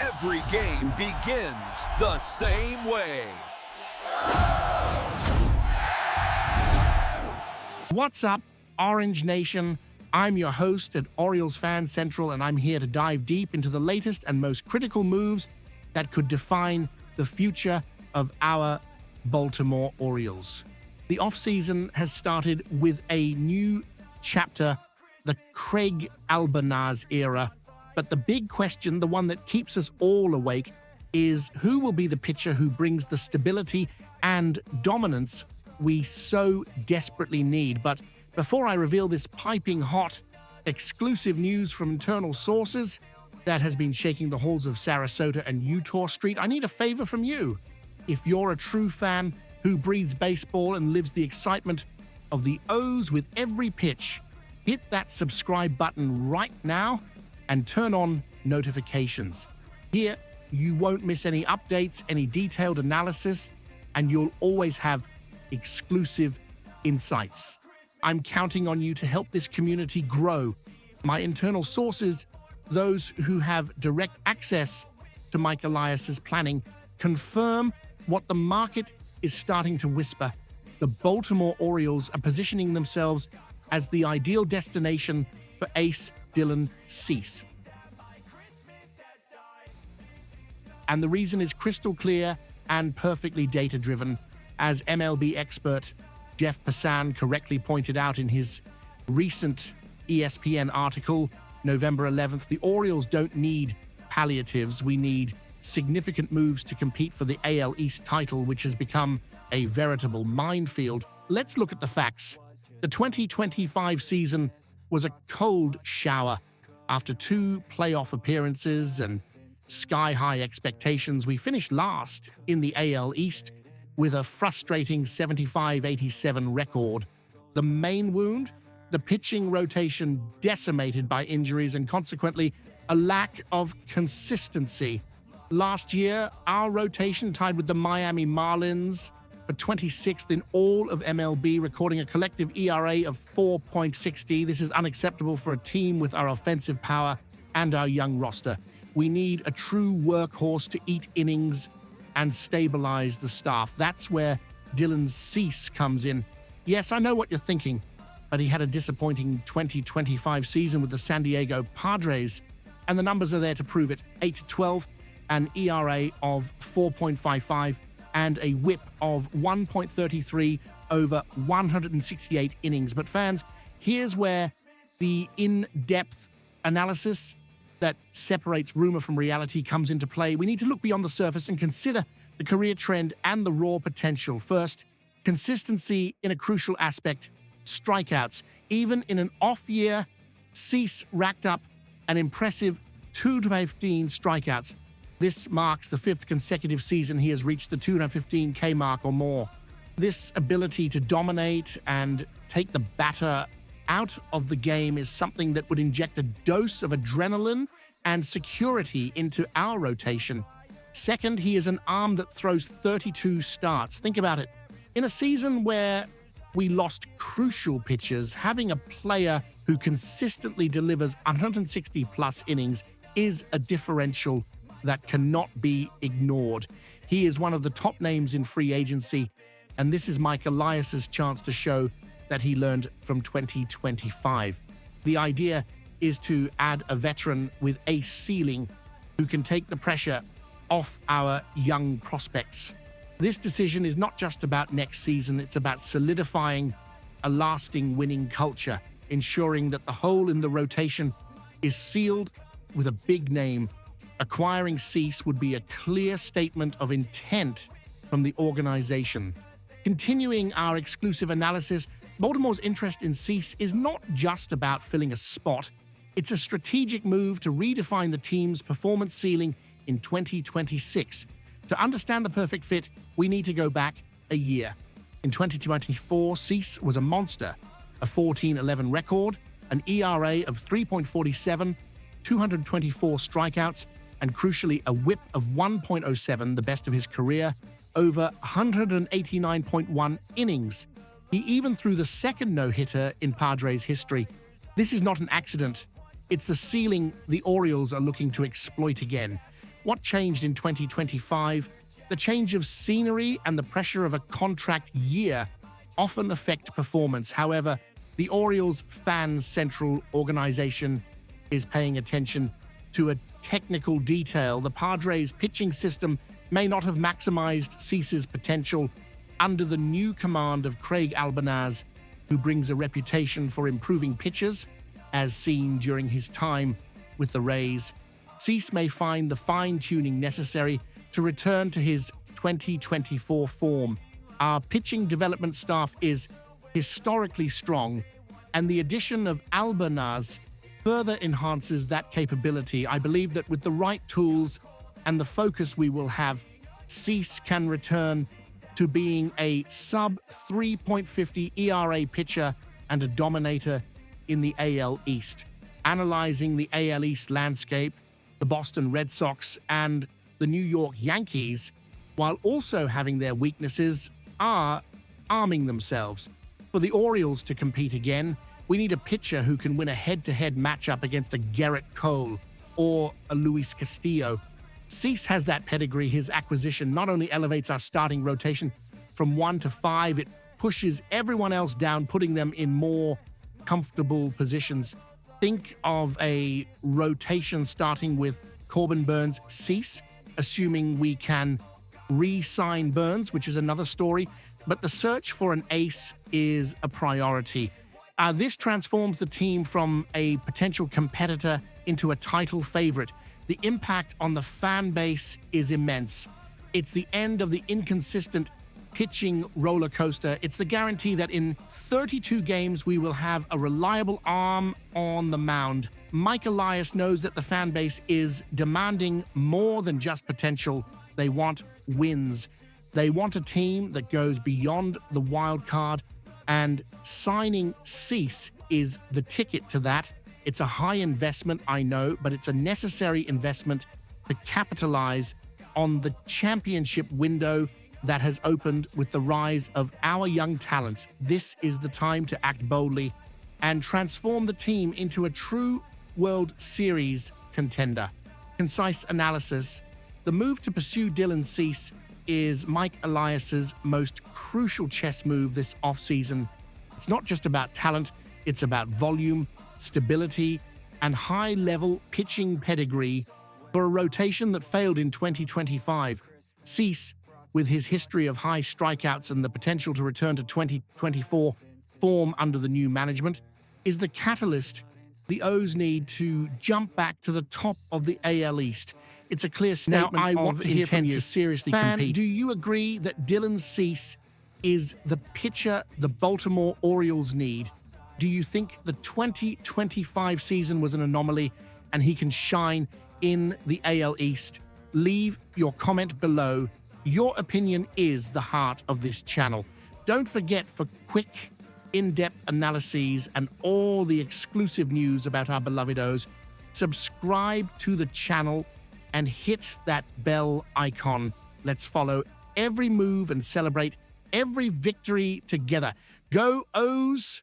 Every game begins the same way. What's up, Orange Nation? I'm your host at Orioles Fan Central, and I'm here to dive deep into the latest and most critical moves that could define the future of our Baltimore Orioles. The offseason has started with a new chapter, the Craig Albanaz era. But the big question, the one that keeps us all awake, is who will be the pitcher who brings the stability and dominance we so desperately need. But before I reveal this piping hot, exclusive news from internal sources that has been shaking the halls of Sarasota and Eutaw Street, I need a favor from you. If you're a true fan who breathes baseball and lives the excitement of the O's with every pitch, hit that subscribe button right now and turn on notifications. Here, you won't miss any updates, any detailed analysis, and you'll always have exclusive insights. I'm counting on you to help this community grow. My internal sources, those who have direct access to Mike Elias's planning, confirm what the market is starting to whisper. The Baltimore Orioles are positioning themselves as the ideal destination for ace Dylan Cease. And the reason is crystal clear and perfectly data-driven. As MLB expert Jeff Passan correctly pointed out in his recent ESPN article, November 11th, the Orioles don't need palliatives. We need significant moves to compete for the AL East title, which has become a veritable minefield. Let's look at the facts. The 2025 season was a cold shower. After 2 playoff appearances and sky-high expectations, we finished last in the AL East with a frustrating 75-87 record. The main wound? The pitching rotation decimated by injuries and consequently a lack of consistency. Last year, our rotation tied with the Miami Marlins for 26th in all of MLB, recording a collective ERA of 4.60. This is unacceptable for a team with our offensive power and our young roster. We need a true workhorse to eat innings and stabilize the staff. That's where Dylan Cease comes in. Yes, I know what you're thinking, but he had a disappointing 2025 season with the San Diego Padres, and the numbers are there to prove it. 8-12, an ERA of 4.55, and a whip of 1.33 over 168 innings. But fans, here's where the in-depth analysis that separates rumor from reality comes into play. We need to look beyond the surface and consider the career trend and the raw potential. First, consistency in a crucial aspect, strikeouts. Even in an off year, Cease racked up an impressive 215 strikeouts. This marks the 5th consecutive season he has reached the 215K mark or more. This ability to dominate and take the batter out of the game is something that would inject a dose of adrenaline and security into our rotation. Second, he is an arm that throws 32 starts. Think about it. In a season where we lost crucial pitchers, having a player who consistently delivers 160-plus innings is a differential that cannot be ignored. He is one of the top names in free agency, and this is Mike Elias's chance to show that he learned from 2025. The idea is to add a veteran with a ceiling who can take the pressure off our young prospects. This decision is not just about next season, it's about solidifying a lasting winning culture, ensuring that the hole in the rotation is sealed with a big name. Acquiring Cease would be a clear statement of intent from the organization. Continuing our exclusive analysis, Baltimore's interest in Cease is not just about filling a spot. It's a strategic move to redefine the team's performance ceiling in 2026. To understand the perfect fit, we need to go back a year. In 2024, Cease was a monster, a 14-11 record, an ERA of 3.47, 224 strikeouts, and crucially a whip of 1.07, the best of his career, over 189.1 innings. He even threw the second no-hitter in Padres history. This is not an accident. It's the ceiling the Orioles are looking to exploit again. What changed in 2025? The change of scenery and the pressure of a contract year often affect performance. However, the Orioles Fan Central organization is paying attention to a technical detail. The Padres' pitching system may not have maximized Cease's potential under the new command of Craig Albanaz, who brings a reputation for improving pitchers, as seen during his time with the Rays. Cease may find the fine-tuning necessary to return to his 2024 form. Our pitching development staff is historically strong, and the addition of Albanaz further enhances that capability. I believe that with the right tools and the focus we will have, Cease can return to being a sub-3.50 ERA pitcher and a dominator in the AL East. Analyzing the AL East landscape, the Boston Red Sox and the New York Yankees, while also having their weaknesses, are arming themselves. For the Orioles to compete again, we need a pitcher who can win a head-to-head matchup against a Garrett Cole or a Luis Castillo. Cease has that pedigree. His acquisition not only elevates our starting rotation from 1 to 5, it pushes everyone else down, putting them in more comfortable positions. Think of a rotation starting with Corbin Burnes, Cease, assuming we can re-sign Burnes, which is another story. But the search for an ace is a priority. This transforms the team from a potential competitor into a title favorite. The impact on the fan base is immense. It's the end of the inconsistent pitching roller coaster. It's the guarantee that in 32 games we will have a reliable arm on the mound. Mike Elias knows that the fan base is demanding more than just potential. They want wins. They want a team that goes beyond the wild card, and signing Cease is the ticket to that. It's a high investment, I know, but it's a necessary investment to capitalize on the championship window that has opened with the rise of our young talents. This is the time to act boldly and transform the team into a true World Series contender. Concise analysis. The move to pursue Dylan Cease is Mike Elias's most crucial chess move this offseason. It's not just about talent, it's about volume, stability, and high-level pitching pedigree for a rotation that failed in 2025. Cease, with his history of high strikeouts and the potential to return to 2024 form under the new management, is the catalyst the O's need to jump back to the top of the AL East. It's a clear statement I want of to hear from intent you. to seriously compete. Do you agree that Dylan Cease is the pitcher the Baltimore Orioles need? Do you think the 2025 season was an anomaly and he can shine in the AL East? Leave your comment below. Your opinion is the heart of this channel. Don't forget, for quick, in-depth analyses and all the exclusive news about our beloved O's, subscribe to the channel and hit that bell icon. Let's follow every move and celebrate every victory together. Go O's!